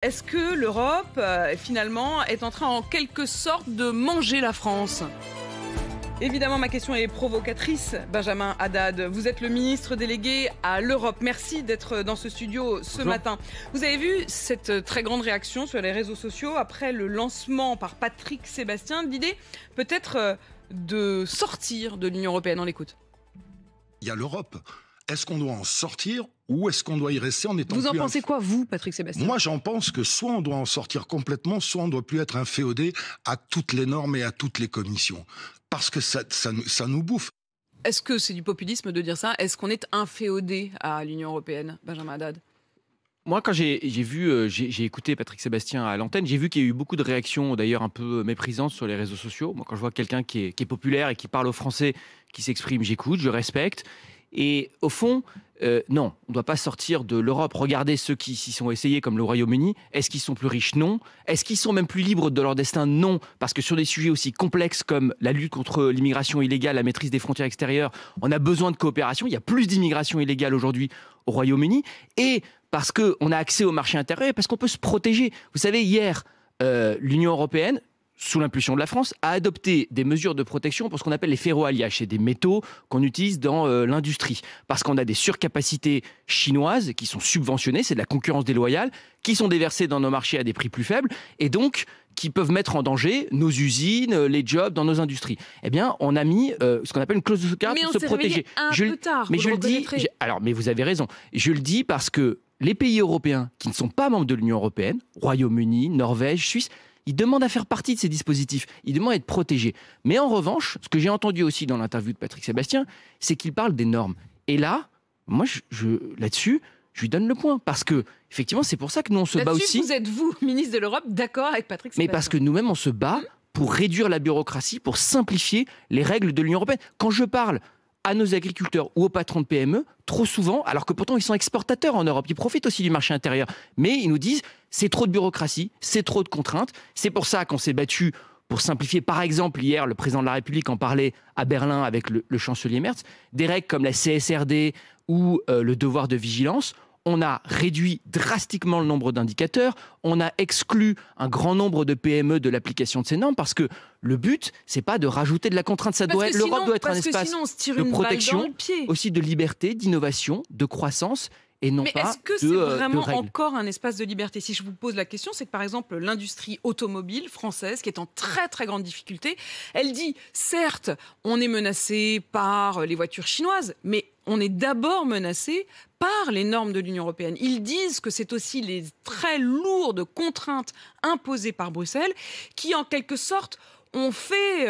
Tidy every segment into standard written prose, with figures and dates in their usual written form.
Est-ce que l'Europe, finalement, est en train en quelque sorte de manger la France ? Évidemment, ma question est provocatrice. Benjamin Haddad, vous êtes le ministre délégué à l'Europe. Merci d'être dans ce studio ce matin. Vous avez vu cette très grande réaction sur les réseaux sociaux après le lancement par Patrick Sébastien de l'idée peut-être de sortir de l'Union européenne. On l'écoute. Il y a l'Europe. Est-ce qu'on doit en sortir ou est-ce qu'on doit y rester en étant... Vous en pensez quoi, vous, Patrick Sébastien ? Moi, j'en pense que soit on doit en sortir complètement, soit on ne doit plus être inféodé à toutes les normes et à toutes les commissions. Parce que ça nous bouffe. Est-ce que c'est du populisme de dire ça ? Est-ce qu'on est inféodé à l'Union européenne, Benjamin Haddad ? Moi, quand j'ai écouté Patrick Sébastien à l'antenne, j'ai vu qu'il y a eu beaucoup de réactions, d'ailleurs un peu méprisantes sur les réseaux sociaux. Moi, quand je vois quelqu'un qui est populaire et qui parle aux Français, qui s'exprime, j'écoute, je respecte. Et au fond, non, on ne doit pas sortir de l'Europe. Regardez ceux qui s'y sont essayés, comme le Royaume-Uni. Est-ce qu'ils sont plus riches ? Non. Est-ce qu'ils sont même plus libres de leur destin ? Non. Parce que sur des sujets aussi complexes comme la lutte contre l'immigration illégale, la maîtrise des frontières extérieures, on a besoin de coopération. Il y a plus d'immigration illégale aujourd'hui au Royaume-Uni. Et parce qu'on a accès au marché intérieur et parce qu'on peut se protéger. Vous savez, hier, l'Union européenne, sous l'impulsion de la France, a adopté des mesures de protection pour ce qu'on appelle les ferroalliages. C'est des métaux qu'on utilise dans l'industrie. Parce qu'on a des surcapacités chinoises qui sont subventionnées, c'est de la concurrence déloyale, qui sont déversées dans nos marchés à des prix plus faibles, et donc qui peuvent mettre en danger nos usines, les jobs dans nos industries. Eh bien, on a mis ce qu'on appelle une clause de sauvegarde pour se protéger. Un peu tard, mais je le dis. Mais vous avez raison. Je le dis parce que les pays européens qui ne sont pas membres de l'Union européenne, Royaume-Uni, Norvège, Suisse, ils demandent à faire partie de ces dispositifs. Ils demandent à être protégés. Mais en revanche, ce que j'ai entendu aussi dans l'interview de Patrick Sébastien, c'est qu'il parle des normes. Et là, moi, là-dessus, je lui donne le point. Parce que, effectivement, c'est pour ça que nous, on se bat aussi. Vous êtes, vous, ministre de l'Europe, d'accord avec Patrick Sébastien ? Mais parce que nous-mêmes, on se bat pour réduire la bureaucratie, pour simplifier les règles de l'Union européenne. Quand je parle à nos agriculteurs ou aux patrons de PME, trop souvent, alors que pourtant ils sont exportateurs en Europe, ils profitent aussi du marché intérieur, mais ils nous disent c'est trop de bureaucratie, c'est trop de contraintes. C'est pour ça qu'on s'est battu pour simplifier. Par exemple, hier, le président de la République en parlait à Berlin avec le chancelier Merz, des règles comme la CSRD ou le devoir de vigilance. On a réduit drastiquement le nombre d'indicateurs, on a exclu un grand nombre de PME de l'application de ces normes parce que le but, c'est pas de rajouter de la contrainte. L'Europe doit être un espace de protection, aussi de liberté, d'innovation, de croissance. Et non mais pas est-ce que c'est vraiment de encore un espace de liberté ? Si je vous pose la question, c'est que par exemple l'industrie automobile française, qui est en très très grande difficulté, elle dit certes, on est menacé par les voitures chinoises, mais on est d'abord menacé par les normes de l'Union européenne. Ils disent que c'est aussi les très lourdes contraintes imposées par Bruxelles qui, en quelque sorte, on fait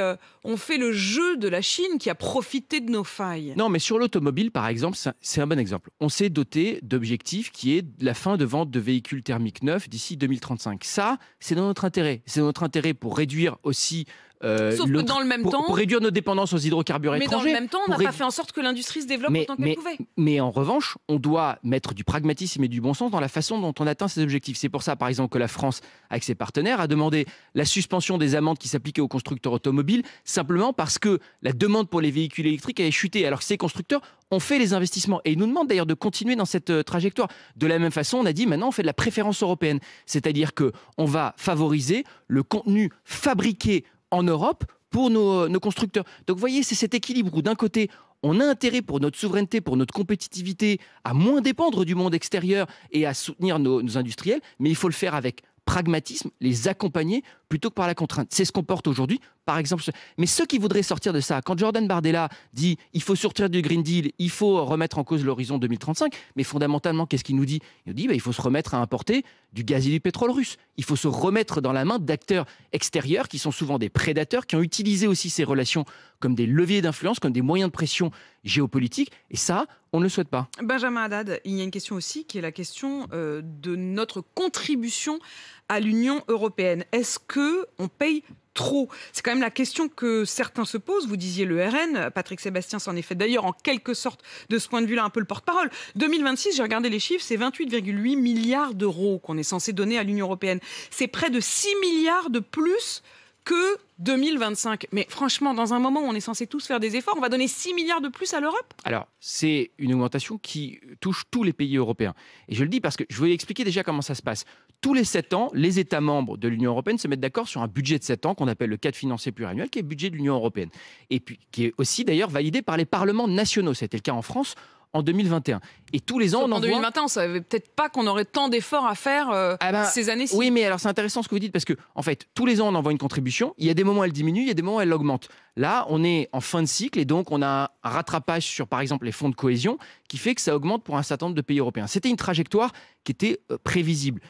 le jeu de la Chine qui a profité de nos failles. Non, mais sur l'automobile, par exemple, c'est un bon exemple. On s'est doté d'objectifs qui est la fin de vente de véhicules thermiques neufs d'ici 2035. Ça, c'est dans notre intérêt. C'est dans notre intérêt pour réduire aussi... Sauf que dans le même temps... Pour réduire nos dépendances aux hydrocarbures étrangers. Mais dans le même temps, on n'a pas fait en sorte que l'industrie se développe autant qu'elle pouvait. Mais en revanche, on doit mettre du pragmatisme et du bon sens dans la façon dont on atteint ces objectifs. C'est pour ça, par exemple, que la France, avec ses partenaires, a demandé la suspension des amendes qui s'appliquaient aux constructeurs automobiles, simplement parce que la demande pour les véhicules électriques avait chuté, alors que ces constructeurs ont fait les investissements. Et ils nous demandent d'ailleurs de continuer dans cette trajectoire. De la même façon, on a dit maintenant on fait de la préférence européenne. C'est-à-dire qu'on va favoriser le contenu fabriqué en Europe pour nos constructeurs. Donc vous voyez, c'est cet équilibre où d'un côté, on a intérêt pour notre souveraineté, pour notre compétitivité, à moins dépendre du monde extérieur et à soutenir nos industriels, mais il faut le faire avec pragmatisme, les accompagner plutôt que par la contrainte. C'est ce qu'on porte aujourd'hui, par exemple. Mais ceux qui voudraient sortir de ça, quand Jordan Bardella dit il faut sortir du Green Deal, il faut remettre en cause l'horizon 2035, mais fondamentalement, qu'est-ce qu'il nous dit ? Il nous dit il faut se remettre à importer du gaz et du pétrole russe. Il faut se remettre dans la main d'acteurs extérieurs qui sont souvent des prédateurs, qui ont utilisé aussi ces relations comme des leviers d'influence, comme des moyens de pression géopolitique. Et ça, on ne le souhaite pas. Benjamin Haddad, il y a une question aussi qui est la question de notre contribution à l'Union européenne. Est-ce qu'on paye trop ? C'est quand même la question que certains se posent. Vous disiez le RN, Patrick Sébastien s'en est fait d'ailleurs en quelque sorte de ce point de vue-là un peu le porte-parole. 2026, j'ai regardé les chiffres, c'est 28,8 milliards d'euros qu'on est censé donner à l'Union européenne. C'est près de 6 milliards de plus que 2025. Mais franchement, dans un moment où on est censé tous faire des efforts, on va donner 6 milliards de plus à l'Europe ? Alors, c'est une augmentation qui touche tous les pays européens. Et je le dis parce que je vais expliquer déjà comment ça se passe. tous les 7 ans, les États membres de l'Union européenne se mettent d'accord sur un budget de 7 ans qu'on appelle le cadre financier pluriannuel, qui est le budget de l'Union européenne. Et puis qui est aussi d'ailleurs validé par les parlements nationaux. C'était le cas en France en 2021. Et tous les ans, on en 2021, on ne savait peut-être pas qu'on aurait tant d'efforts à faire ces années-ci. Oui, mais alors c'est intéressant ce que vous dites, parce que en fait, tous les ans, on envoie une contribution. Il y a des moments où elle diminue, il y a des moments où elle augmente. Là, on est en fin de cycle et donc on a un rattrapage sur, par exemple, les fonds de cohésion qui fait que ça augmente pour un certain nombre de pays européens. C'était une trajectoire qui était prévisible.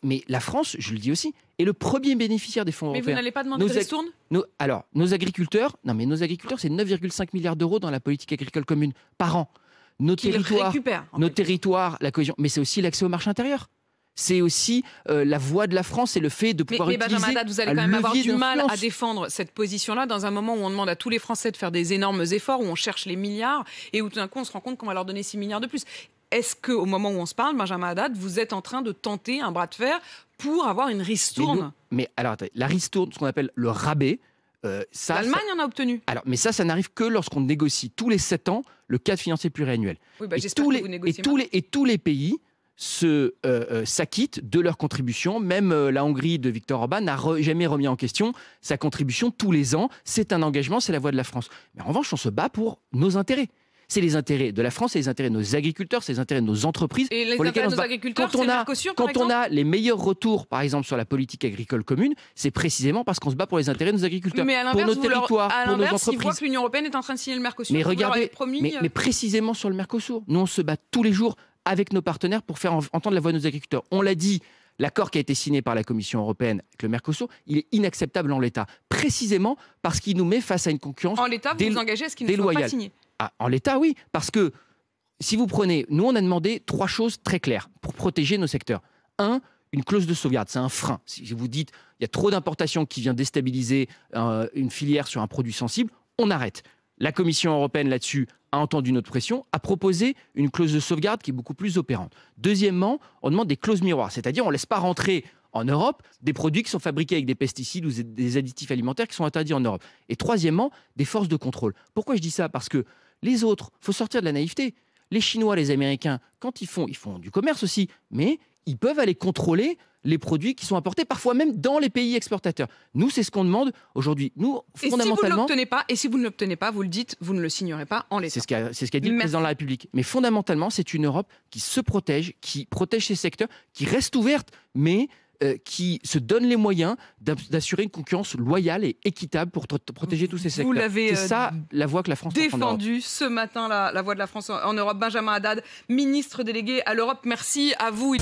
Mais la France, je le dis aussi, est le premier bénéficiaire des fonds européens. Mais vous n'allez pas demander de ristourne ? Alors, nos agriculteurs, c'est 9,5 milliards d'euros dans la politique agricole commune par an. Nos territoires, la cohésion, mais c'est aussi l'accès au marché intérieur. C'est aussi la voix de la France et le fait de pouvoir utiliser Benjamin Haddad, vous allez quand même avoir du mal à défendre cette position-là dans un moment où on demande à tous les Français de faire des énormes efforts, où on cherche les milliards et où tout d'un coup on se rend compte qu'on va leur donner 6 milliards de plus. Est-ce qu'au moment où on se parle, Benjamin Haddad, vous êtes en train de tenter un bras de fer pour avoir une ristourne ? Mais alors, attendez, la ristourne, ce qu'on appelle le rabais, l'Allemagne en a obtenu. Alors, mais ça n'arrive que lorsqu'on négocie tous les 7 ans le cadre financier pluriannuel. Oui, j'espère que vous négociez et tous les pays s'acquittent de leur contribution. Même la Hongrie de Viktor Orban n'a jamais remis en question sa contribution tous les ans. C'est un engagement, c'est la voix de la France. Mais en revanche, on se bat pour nos intérêts. C'est les intérêts de la France, c'est les intérêts de nos agriculteurs, c'est les intérêts de nos entreprises. Et les intérêts de nos agriculteurs, c'est le Mercosur, par exemple ? Quand on a les meilleurs retours, par exemple, sur la politique agricole commune, c'est précisément parce qu'on se bat pour les intérêts de nos agriculteurs, mais à pour nos territoires, pour nos entreprises. Ils voient que l'Union européenne est en train de signer le Mercosur. Mais regardez, mais précisément sur le Mercosur, nous on se bat tous les jours avec nos partenaires pour faire entendre la voix de nos agriculteurs. On l'a dit, l'accord qui a été signé par la Commission européenne avec le Mercosur, il est inacceptable en l'état, précisément parce qu'il nous met face à une concurrence déloyale. En l'état, vous vous engagez à ce qu'il ne soit pas signé ? En l'état, oui, parce que si vous prenez, nous on a demandé 3 choses très claires pour protéger nos secteurs. 1, une clause de sauvegarde, c'est un frein. Si vous dites il y a trop d'importations qui vient déstabiliser une filière sur un produit sensible, on arrête. La Commission européenne là-dessus a entendu notre pression, a proposé une clause de sauvegarde qui est beaucoup plus opérante. Deuxièmement, on demande des clauses miroirs, c'est-à-dire on ne laisse pas rentrer en Europe des produits qui sont fabriqués avec des pesticides ou des additifs alimentaires qui sont interdits en Europe. Et troisièmement, des forces de contrôle. Pourquoi je dis ça ? Parce que les autres, il faut sortir de la naïveté. Les Chinois, les Américains, quand ils font du commerce aussi, mais ils peuvent aller contrôler les produits qui sont importés, parfois même dans les pays exportateurs. Nous, c'est ce qu'on demande aujourd'hui. Nous, fondamentalement... Et si vous ne l'obtenez pas, vous le dites, vous ne le signerez pas en l'état. C'est ce qu'a dit le président de la République. Mais fondamentalement, c'est une Europe qui se protège, qui protège ses secteurs, qui reste ouverte, mais qui se donne les moyens d'assurer une concurrence loyale et équitable pour protéger tous ces secteurs. Vous l'avez c'est ça la voie que la France défendue ce matin, la voix de la France en Europe. Benjamin Haddad, ministre délégué à l'Europe. Merci à vous.